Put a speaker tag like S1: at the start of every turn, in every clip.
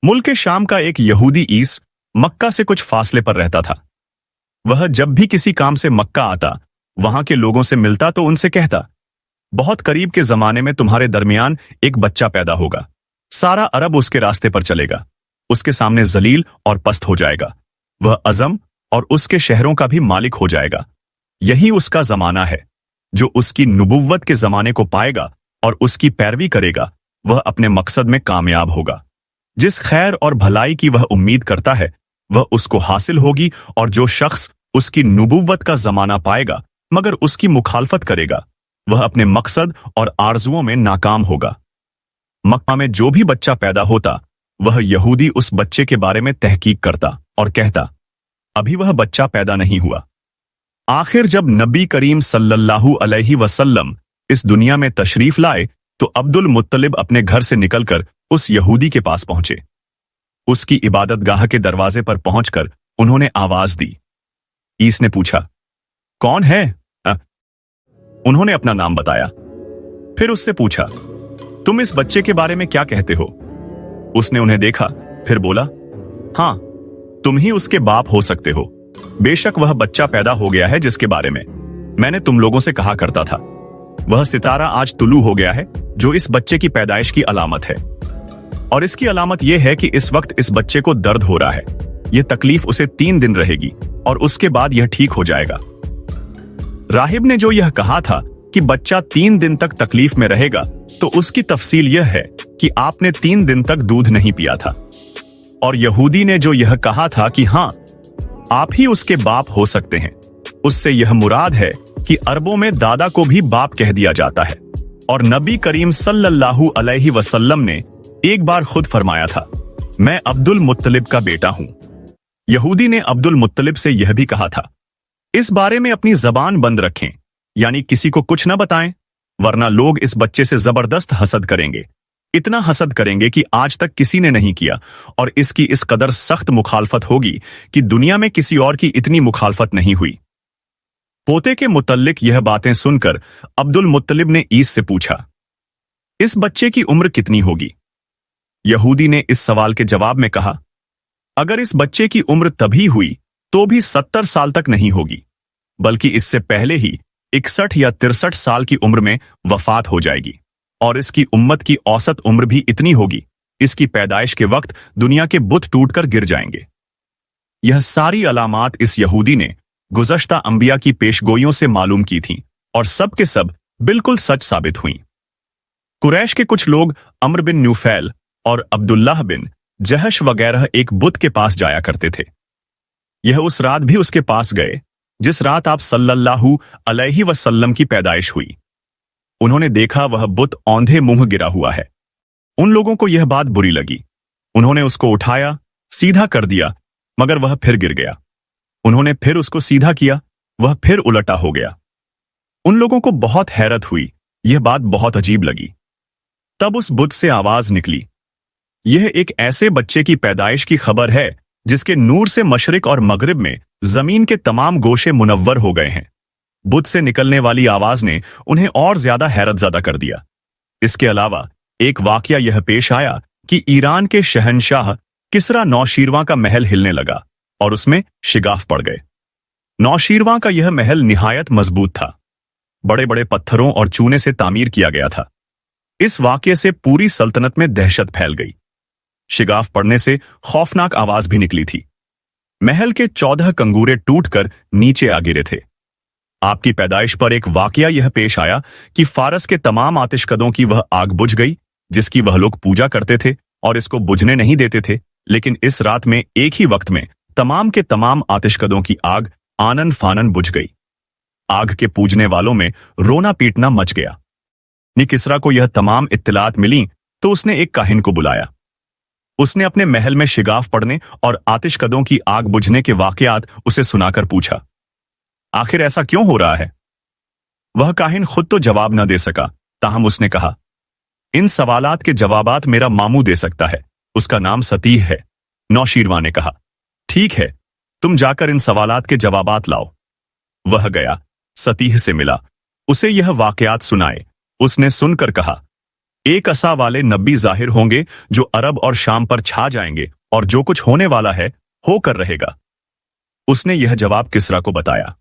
S1: मुल्क शाम का एक यहूदी ईस मक्का से कुछ फासले पर रहता था। वह जब भी किसी काम से मक्का आता, वहां के लोगों से मिलता तो उनसे कहता, बहुत करीब के जमाने में तुम्हारे दरमियान एक बच्चा पैदा होगा। सारा अरब उसके रास्ते पर चलेगा, उसके सामने जलील और पस्त हो जाएगा। वह अजम और उसके शहरों का भी मालिक हो जाएगा। यही उसका जमाना है। जो उसकी नुबुव्वत के जमाने को पाएगा और उसकी पैरवी करेगा, वह अपने मकसद में कामयाब होगा। जिस खैर और भलाई की वह उम्मीद करता है, वह उसको हासिल होगी, और जो शख्स उसकी नुबुव्वत का जमाना पाएगा मगर उसकी मुखालफत करेगा, वह अपने मकसद और आरजुओं में नाकाम होगा। मक्का में जो भी बच्चा पैदा होता, वह यहूदी उस बच्चे के बारे में तहकीक करता और कहता, अभी वह बच्चा पैदा नहीं हुआ। आखिर जब नबी करीम सल्लल्लाहु अलैहि वसल्लम इस दुनिया में तशरीफ लाए, तो अब्दुल मुत्तलिब अपने घर से निकलकर उस यहूदी के पास पहुंचे। उसकी इबादतगाह के दरवाजे पर पहुंचकर उन्होंने आवाज दी। ईस ने पूछा, कौन है? उन्होंने अपना नाम बताया। फिर उससे पूछा, तुम इस बच्चे के बारे में क्या कहते हो? उसने उन्हें देखा, फिर बोला, हां, तुम ही उसके बाप हो सकते हो। बेशक वह बच्चा पैदा हो गया है जिसके बारे में मैंने तुम लोगों से कहा करता था। वह सितारा आज तुलू हो गया है, जो इस बच्चे की पैदाइश की अलामत है। और इसकी अलामत यह है कि इस वक्त इस बच्चे को दर्द हो रहा है। यह तकलीफ उसे 3 दिन रहेगी और उसके बाद यह ठीक हो जाएगा। राहिब ने जो यह कहा था कि बच्चा 3 दिन तक तकलीफ में रहेगा, तो उसकी तफसील यह है कि आपने 3 दिन तक दूध नहीं पिया था। और यहूदी ने जो यह कहा था कि हां, आप ही उसके बाप हो सकते हैं, उससे यह मुराद है कि अरबों में दादा को भी बाप कह दिया जाता है। और नबी करीम सल्लल्लाहु अलैहि वसल्लम ने एक बार खुद फरमाया था, मैं अब्दुल मुत्तलिब का बेटा हूं। यहूदी ने अब्दुल मुत्तलिब से यह भी कहा था, इस बारे में अपनी जबान बंद रखें, यानी किसी को कुछ न बताएं, वरना लोग इस बच्चे से जबरदस्त हसद करेंगे। इतना हसद करेंगे कि आज तक किसी ने नहीं किया, और इसकी इस कदर सख्त मुखालफत होगी कि दुनिया में किसी और की इतनी मुखालफत नहीं हुई। पोते के मुतल्लिक यह बातें सुनकर अब्दुल मुत्तलिब ने ईस से पूछा, इस बच्चे की उम्र कितनी होगी? यहूदी ने इस सवाल के जवाब में कहा, अगर इस बच्चे की उम्र तभी हुई तो भी 70 साल तक नहीं होगी, बल्कि इससे पहले ही 61 या 63 साल की उम्र में वफात हो जाएगी। और इसकी उम्मत की औसत उम्र भी इतनी होगी, इसकी पैदाइश के वक्त दुनिया के बुत टूटकर गिर जाएंगे। यह सारी अलामात इस यहूदी ने गुज़श्ता अंबिया की पेशगोइयों से मालूम की थीं, और सब के सब बिल्कुल सच साबित हुईं। कुरैश के कुछ लोग अम्र बिन नुफैल और अब्दुल्लाह बिन जहश वगैरह एक बुत के पास जाया करते थे। यह उस रात भी उसके पास गए जिस रात आप सल्लल्लाहु अलैहि वसल्लम की पैदाइश हुई। उन्होंने देखा वह बुत औंधे मुंह गिरा हुआ है। उन लोगों को यह बात बुरी लगी। उन्होंने उसको उठाया, सीधा कर दिया, मगर वह फिर गिर गया। उन्होंने फिर उसको सीधा किया, वह फिर उलटा हो गया। उन लोगों को बहुत हैरत हुई, यह बात बहुत अजीब लगी। तब उस बुत से आवाज निकली, यह एक ऐसे बच्चे की पैदाइश की खबर है जिसके नूर से मशरिक और मगरिब में जमीन के तमाम गोशे मुनव्वर हो गए हैं। बुत से निकलने वाली आवाज ने उन्हें और ज्यादा हैरतज़दा कर दिया। इसके अलावा एक वाकया यह पेश आया कि ईरान के शहनशाह किसरा नौशीरवां का महल हिलने लगा और उसमें शिगाफ पड़ गए। नौशीरवां का यह महल निहायत मजबूत था, बड़े बड़े पत्थरों और चूने से तामीर किया गया था। इस वाकये से पूरी सल्तनत में दहशत फैल गई। शिगाफ पड़ने से खौफनाक आवाज भी निकली थी। महल के 14 कंगूरे टूटकर नीचे आ गिरे थे। आपकी पैदाइश पर एक वाकया यह पेश आया कि फारस के तमाम आतिशकदों की वह आग बुझ गई जिसकी वह लोग पूजा करते थे और इसको बुझने नहीं देते थे, लेकिन इस रात में एक ही वक्त में तमाम के तमाम आतिशकदों की आग आनन फानन बुझ गई। आग के पूजने वालों में रोना पीटना मच गया। किसरा को यह तमाम इत्तलात मिली तो उसने एक काहिन को बुलाया। उसने अपने महल में शिगाफ पड़ने और आतिशकदों की आग बुझने के वाकयात उसे सुनाकर पूछा, आखिर ऐसा क्यों हो रहा है? वह काहिन खुद तो जवाब न दे सका, ताहम उसने कहा, इन सवालात के जवाबात मेरा मामू दे सकता है, उसका नाम सतीह है। नौशीरवां ने कहा, ठीक है, तुम जाकर इन सवालात के जवाबात लाओ। वह गया, सतीह से मिला, उसे यह वाकयात सुनाए। उसने सुनकर कहा, एक असा वाले नबी जाहिर होंगे जो अरब और शाम पर छा जाएंगे, और जो कुछ होने वाला है होकर रहेगा। उसने यह जवाब किसरा को बताया।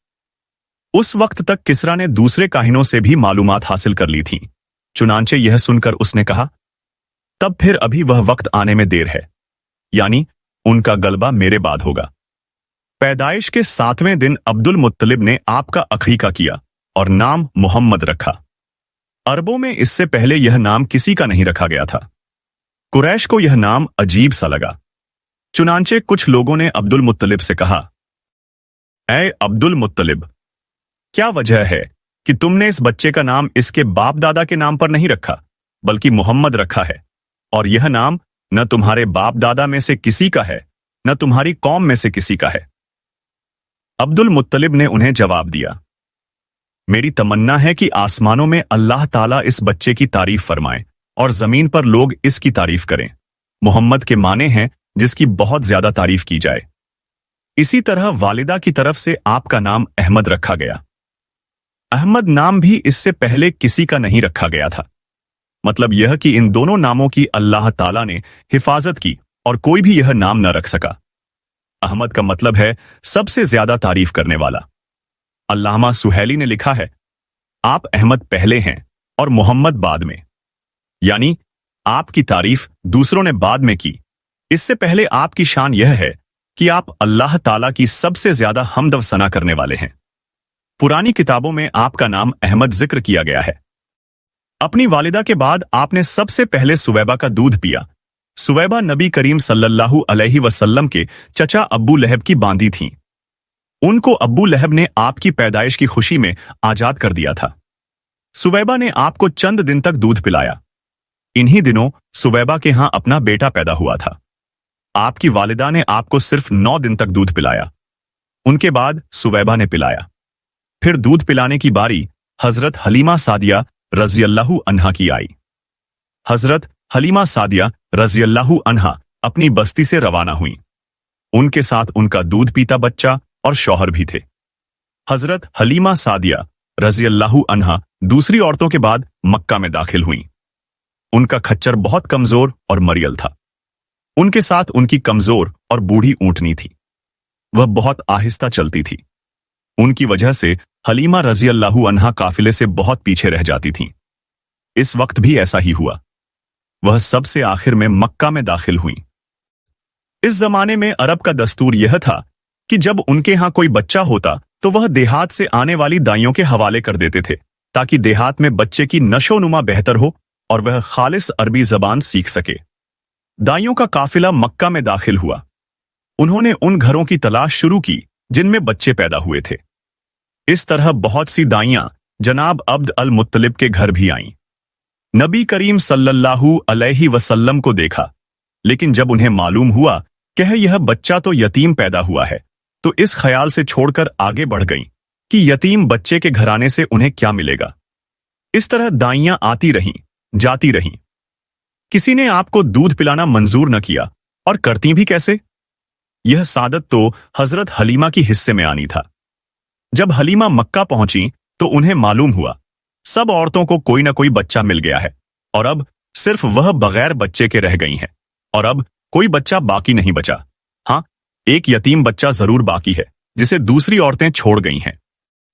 S1: उस वक्त तक किसरा ने दूसरे काहिनों से भी मालूमात हासिल कर ली थीं। चुनांचे यह सुनकर उसने कहा, तब फिर अभी वह वक्त आने में देर है, यानी उनका गलबा मेरे बाद होगा। पैदाइश के 7वें दिन अब्दुल मुत्तलिब ने आपका अकीका किया और नाम मोहम्मद रखा। अरबों में इससे पहले यह नाम किसी का नहीं रखा गया था। कुरैश को यह नाम अजीब सा लगा। चुनांचे कुछ लोगों ने अब्दुल मुत्तलिब से कहा, ऐ अब्दुल मुत्तलिब, क्या वजह है कि तुमने इस बच्चे का नाम इसके बाप दादा के नाम पर नहीं रखा, बल्कि मोहम्मद रखा है, और यह नाम न तुम्हारे बाप दादा में से किसी का है, न तुम्हारी कौम में से किसी का है। अब्दुल मुत्तलिब ने उन्हें जवाब दिया, मेरी तमन्ना है कि आसमानों में अल्लाह ताला इस बच्चे की तारीफ फरमाए और जमीन पर लोग इसकी तारीफ करें। मोहम्मद के माने हैं जिसकी बहुत ज्यादा तारीफ की जाए। इसी तरह वालिदा की तरफ से आपका नाम अहमद रखा गया। अहमद नाम भी इससे पहले किसी का नहीं रखा गया था। मतलब यह कि इन दोनों नामों की अल्लाह ताला ने हिफाजत की और कोई भी यह नाम न रख सका। अहमद का मतलब है सबसे ज्यादा तारीफ करने वाला। अल्लामा सुहैली ने लिखा है, आप अहमद पहले हैं और मोहम्मद बाद में, यानी आपकी तारीफ दूसरों ने बाद में की। इससे पहले आपकी शान यह है कि आप अल्लाह ताला की सबसे ज्यादा हम्द व सना करने वाले हैं। पुरानी किताबों में आपका नाम अहमद जिक्र किया गया है। अपनी वालिदा के बाद आपने सबसे पहले सुवैबा का दूध पिया। सुवैबा नबी करीम सल्लल्लाहु अलैहि वसल्लम के चचा अब्बू लहब की बांदी थीं। उनको अब्बू लहब ने आपकी पैदाइश की खुशी में आजाद कर दिया था। सुवैबा ने आपको चंद दिन तक दूध पिलाया। इन्हीं दिनों सुवैबा के यहां अपना बेटा पैदा हुआ था। आपकी वालिदा ने आपको सिर्फ 9 दिन तक दूध पिलाया। उनके बाद सुवैबा ने पिलाया। फिर दूध पिलाने की बारी हजरत हलीमा सादिया रज़ियल्लाहु अन्हा की आई। हजरत हलीमा सादिया रज़ियल्लाहु अन्हा अपनी बस्ती से रवाना हुई। उनके साथ उनका दूध पीता बच्चा और शौहर भी थे। हजरत हलीमा सादिया रज़ियल्लाहु अन्हा दूसरी औरतों के बाद मक्का में दाखिल हुईं। उनका खच्चर बहुत कमजोर और मरियल था। उनके साथ उनकी कमजोर और बूढ़ी ऊंटनी थी। वह बहुत आहिस्ता चलती थी। उनकी वजह से हलीमा रज़ियल्लाहु अन्हा काफिले से बहुत पीछे रह जाती थीं। इस वक्त भी ऐसा ही हुआ। वह सबसे आखिर में मक्का में दाखिल हुई। इस जमाने में अरब का दस्तूर यह था कि जब उनके यहां कोई बच्चा होता तो वह देहात से आने वाली दाइयों के हवाले कर देते थे, ताकि देहात में बच्चे की नशोनुमा बेहतर हो और वह खालिस अरबी जबान सीख सके। दाइयों का काफिला मक्का में दाखिल हुआ। उन्होंने उन घरों की तलाश शुरू की जिनमें बच्चे पैदा हुए थे। इस तरह बहुत सी दाइयां जनाब अब्द अल मुत्तलिब के घर भी आईं। नबी करीम सल्लल्लाहु अलैहि वसल्लम को देखा, लेकिन जब उन्हें मालूम हुआ कि यह बच्चा तो यतीम पैदा हुआ है, तो इस ख्याल से छोड़कर आगे बढ़ गईं कि यतीम बच्चे के घराने से उन्हें क्या मिलेगा। इस तरह दाइयां आती रहीं, जाती रहीं। किसी ने आपको दूध पिलाना मंजूर न किया, और करती भी कैसे? यह सादत तो हजरत हलीमा की हिस्से में आनी था। जब हलीमा मक्का पहुंची तो उन्हें मालूम हुआ सब औरतों को कोई न कोई बच्चा मिल गया है, और अब सिर्फ वह बगैर बच्चे के रह गई हैं, और अब कोई बच्चा बाकी नहीं बचा। हाँ, एक यतीम बच्चा जरूर बाकी है जिसे दूसरी औरतें छोड़ गई हैं।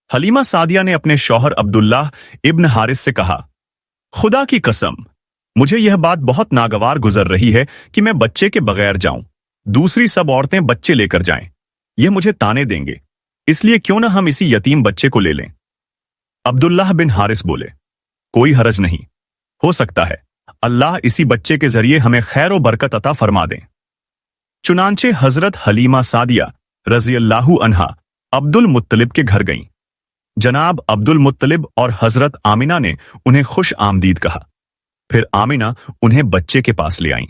S1: हलीमा सादिया ने अपने शौहर अब्दुल्लाह इब्न हारिस से कहा, खुदा की कसम, मुझे यह बात बहुत नागवार गुजर रही है कि मैं बच्चे के बगैर जाऊं, दूसरी सब औरतें बच्चे लेकर जाएं। यह मुझे ताने देंगे, इसलिए क्यों ना हम इसी यतीम बच्चे को ले लें। अब्दुल्लाह बिन हारिस बोले, कोई हरज नहीं, हो सकता है अल्लाह इसी बच्चे के जरिए हमें खैर और बरकत अता फरमा दें। चुनांचे हजरत हलीमा सादिया रज़ियल्लाहु अन्हा अब्दुल मुत्तलिब के घर गईं। जनाब अब्दुल मुत्तलिब और हजरत आमिना ने उन्हें खुश आमदीद कहा। फिर आमिना उन्हें बच्चे के पास ले आईं।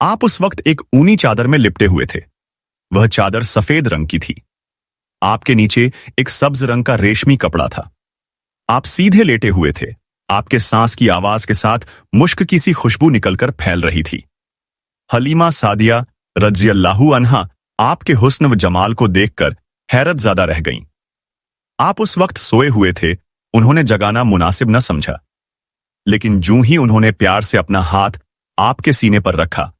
S1: आप उस वक्त एक ऊनी चादर में लिपटे हुए थे। वह चादर सफेद रंग की थी। आपके नीचे एक सब्ज रंग का रेशमी कपड़ा था। आप सीधे लेटे हुए थे। आपके सांस की आवाज के साथ मुश्क की सी खुशबू निकलकर फैल रही थी। हलीमा सादिया रज़ियल्लाहु अन्हा आपके हुस्न व जमाल को देखकर हैरत ज़्यादा रह गईं। आप उस वक्त सोए हुए थे, उन्होंने जगाना मुनासिब न समझा। लेकिन जूं ही उन्होंने प्यार से अपना हाथ आपके सीने पर रखा,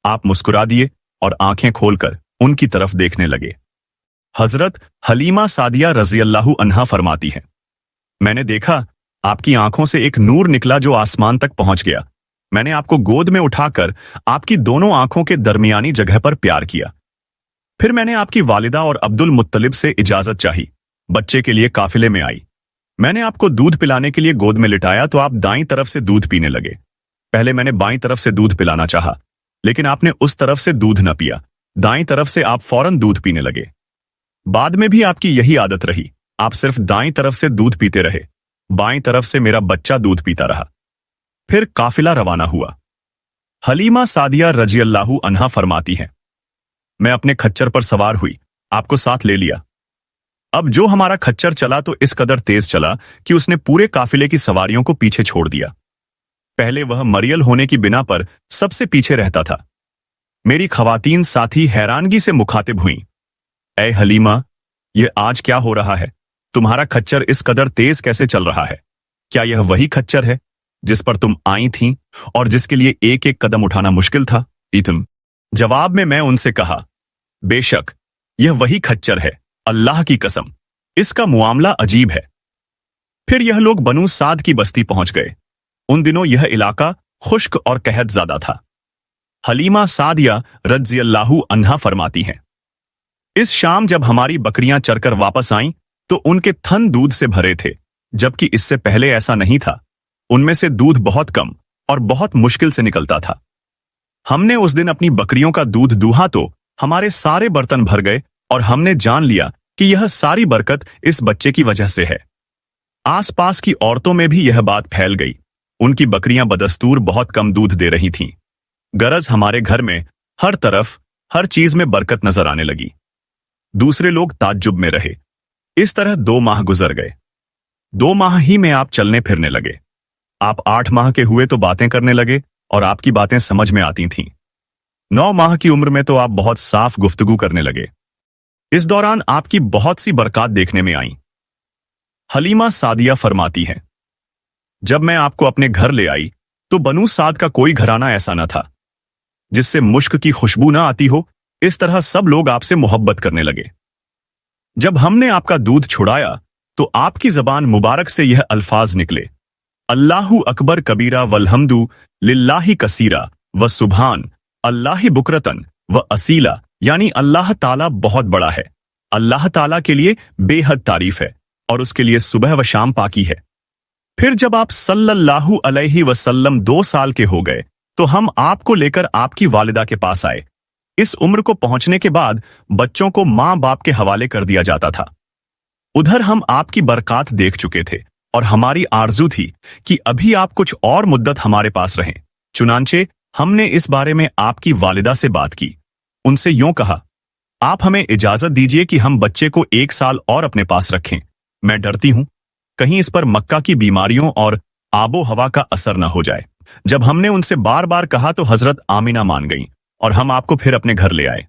S1: आप मुस्कुरा दिए और आंखें खोलकर उनकी तरफ देखने लगे। हजरत हलीमा सादिया रजी अल्लाहु अन्हा फरमाती हैं, मैंने देखा आपकी आंखों से एक नूर निकला जो आसमान तक पहुंच गया। मैंने आपको गोद में उठाकर आपकी दोनों आंखों के दरमियानी जगह पर प्यार किया। फिर मैंने आपकी वालिदा और अब्दुल मुत्तलिब से इजाजत चाही, बच्चे के लिए काफिले में आई। मैंने आपको दूध पिलाने के लिए गोद में लिटाया तो आप दाईं तरफ से दूध पीने लगे। पहले मैंने बाईं तरफ से दूध पिलाना चाहा, लेकिन आपने उस तरफ से दूध न पिया। दाईं तरफ से आप फौरन दूध पीने लगे। बाद में भी आपकी यही आदत रही, आप सिर्फ दाईं तरफ से दूध पीते रहे। बाईं तरफ से मेरा बच्चा दूध पीता रहा। फिर काफिला रवाना हुआ। हलीमा सादिया रजी अल्लाहु अन्हा फरमाती हैं, मैं अपने खच्चर पर सवार हुई, आपको साथ ले लिया। अब जो हमारा खच्चर चला तो इस कदर तेज चला कि उसने पूरे काफिले की सवारियों को पीछे छोड़ दिया। पहले वह मरियल होने की बिना पर सबसे पीछे रहता था। मेरी खवातीन साथी हैरानगी से मुखातिब हुईं, ऐ हलीमा, यह आज क्या हो रहा है? तुम्हारा खच्चर इस कदर तेज कैसे चल रहा है? क्या यह वही खच्चर है जिस पर तुम आई थीं और जिसके लिए एक एक कदम उठाना मुश्किल था? तुम जवाब में मैं उनसे कहा, बेशक यह वही खच्चर है, अल्लाह की कसम, इसका मुआमला अजीब है। फिर यह लोग बनु साद की बस्ती पहुंच गए। उन दिनों यह इलाका खुश्क और कहत ज्यादा था। हलीमा सादिया रज़ी अल्लाहु अन्हा फरमाती हैं, इस शाम जब हमारी बकरियां चरकर वापस आईं तो उनके थन दूध से भरे थे, जबकि इससे पहले ऐसा नहीं था। उनमें से दूध बहुत कम और बहुत मुश्किल से निकलता था। हमने उस दिन अपनी बकरियों का दूध दूहा तो हमारे सारे बर्तन भर गए और हमने जान लिया कि यह सारी बरकत इस बच्चे की वजह से है। आसपास की औरतों में भी यह बात फैल गई। उनकी बकरियां बदस्तूर बहुत कम दूध दे रही थीं। गरज हमारे घर में हर तरफ हर चीज में बरकत नजर आने लगी। दूसरे लोग ताज्जुब में रहे। इस तरह 2 माह गुजर गए। 2 माह ही में आप चलने फिरने लगे। आप 8 माह के हुए तो बातें करने लगे और आपकी बातें समझ में आती थीं। 9 माह की उम्र में तो आप बहुत साफ गुफ्तगू करने लगे। इस दौरान आपकी बहुत सी बरकत देखने में आईं। हलीमा सादिया फरमाती हैं, जब मैं आपको अपने घर ले आई तो बनु साद का कोई घराना ऐसा न था जिससे मुश्क की खुशबू ना आती हो। इस तरह सब लोग आपसे मोहब्बत करने लगे। जब हमने आपका दूध छुड़ाया तो आपकी जबान मुबारक से यह अल्फाज निकले, अल्लाहु अकबर कबीरा वल्हम्दु लिल्लाहि कसीरा व सुभान अल्लाहि बुकरतन व असीला, यानी अल्लाह ताला बहुत बड़ा है, अल्लाह ताला के लिए बेहद तारीफ है और उसके लिए सुबह व शाम पाकी है। फिर जब आप सल्लल्लाहु अलैहि वसल्लम 2 साल के हो गए तो हम आपको लेकर आपकी वालिदा के पास आए। इस उम्र को पहुंचने के बाद बच्चों को मां बाप के हवाले कर दिया जाता था। उधर हम आपकी बरकत देख चुके थे और हमारी आरजू थी कि अभी आप कुछ और मुद्दत हमारे पास रहें। चुनांचे हमने इस बारे में आपकी वालिदा से बात की। उनसे यूं कहा, आप हमें इजाजत दीजिए कि हम बच्चे को 1 साल और अपने पास रखें। मैं डरती हूं कहीं इस पर मक्का की बीमारियों और आबो हवा का असर न हो जाए। जब हमने उनसे बार बार कहा तो हजरत आमिना मान गईं और हम आपको फिर अपने घर ले आए।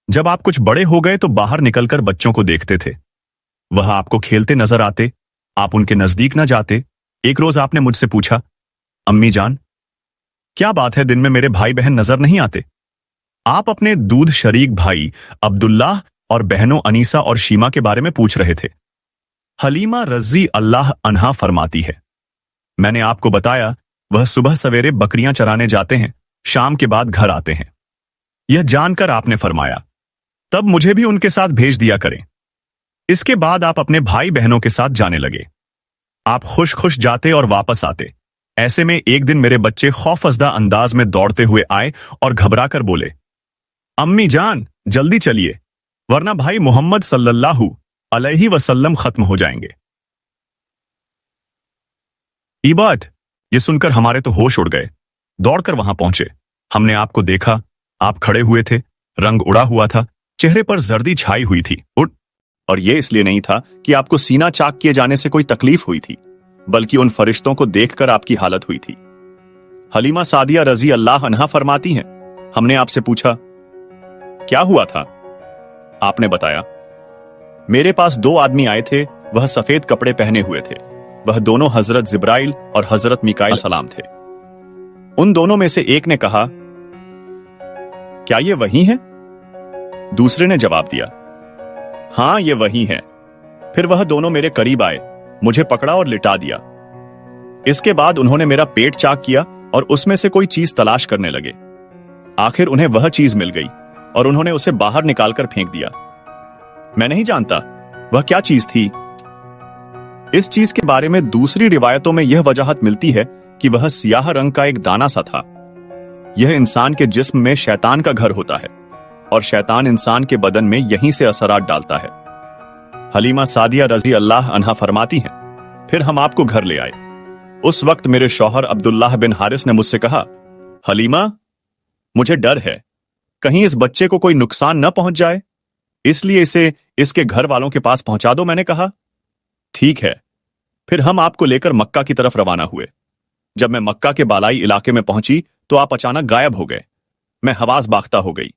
S1: जब आप कुछ बड़े हो गए तो बाहर निकलकर बच्चों को देखते थे। वह आपको खेलते नजर आते, आप उनके नजदीक न जाते। एक रोज आपने मुझसे पूछा, अम्मी जान, क्या बात है दिन में मेरे भाई बहन नजर नहीं आते? आप अपने दूध शरीक भाई अब्दुल्लाह और बहनों अनीसा और शीमा के बारे में पूछ रहे थे। हलीमा रज़ी अल्लाह अन्हा फरमाती है, मैंने आपको बताया वह सुबह सवेरे बकरियां चराने जाते हैं, शाम के बाद घर आते हैं। यह जानकर आपने फरमाया, तब मुझे भी उनके साथ भेज दिया करें। इसके बाद आप अपने भाई बहनों के साथ जाने लगे। आप खुश खुश जाते और वापस आते। ऐसे में एक दिन मेरे बच्चे खौफजदा अंदाज में दौड़ते हुए आए और घबराकर बोले, अम्मी जान जल्दी चलिए वरना भाई मोहम्मद सल्लल्लाहु अलैहि वसल्लम खत्म हो जाएंगे। इबाद, ये सुनकर हमारे तो होश उड़ गए। दौड़कर वहां पहुंचे। हमने आपको देखा, आप खड़े हुए थे, रंग उड़ा हुआ था, चेहरे पर जर्दी छाई हुई थी। और ये इसलिए नहीं था कि आपको सीना चाक किए जाने से कोई तकलीफ हुई थी, बल्कि उन फरिश्तों को देखकर आपकी हालत हुई थी। हलीमा सादिया रजी अल्लाह अन्हा फरमाती हैं, हमने आपसे पूछा, क्या हुआ था? आपने बताया, मेरे पास 2 आदमी आए थे, वह सफेद कपड़े पहने हुए थे। वह दोनों हजरत जिब्राइल और हजरत मिकाइल सलाम थे। उन दोनों में से एक ने कहा, क्या ये वही हैं? दूसरे ने जवाब दिया, हां ये वही हैं। फिर वह दोनों मेरे करीब आए, मुझे पकड़ा और लिटा दिया। इसके बाद उन्होंने मेरा पेट चाक किया और उसमें से कोई चीज तलाश करने लगे। आखिर उन्हें वह चीज मिल गई और उन्होंने उसे बाहर निकालकर फेंक दिया। मैं नहीं जानता वह क्या चीज थी। इस चीज के बारे में दूसरी रिवायतों में यह वजाहत मिलती है कि वह सियाह रंग का एक दाना सा था। यह इंसान के जिस्म में शैतान का घर होता है और शैतान इंसान के बदन में यहीं से असरात डालता है। हलीमा सादिया रजी अल्लाह अन्हा फरमाती हैं, फिर हम आपको घर ले आए। उस वक्त मेरे शौहर अब्दुल्लाह बिन हारिस ने मुझसे कहा, हलीमा मुझे डर है कहीं इस बच्चे को कोई नुकसान न पहुंच जाए, इसलिए इसे इसके घर वालों के पास पहुंचा दो। मैंने कहा, ठीक है। फिर हम आपको लेकर मक्का की तरफ रवाना हुए। जब मैं मक्का के बालाई इलाके में पहुंची तो आप अचानक गायब हो गए। मैं हवास बाख्ता हो गई।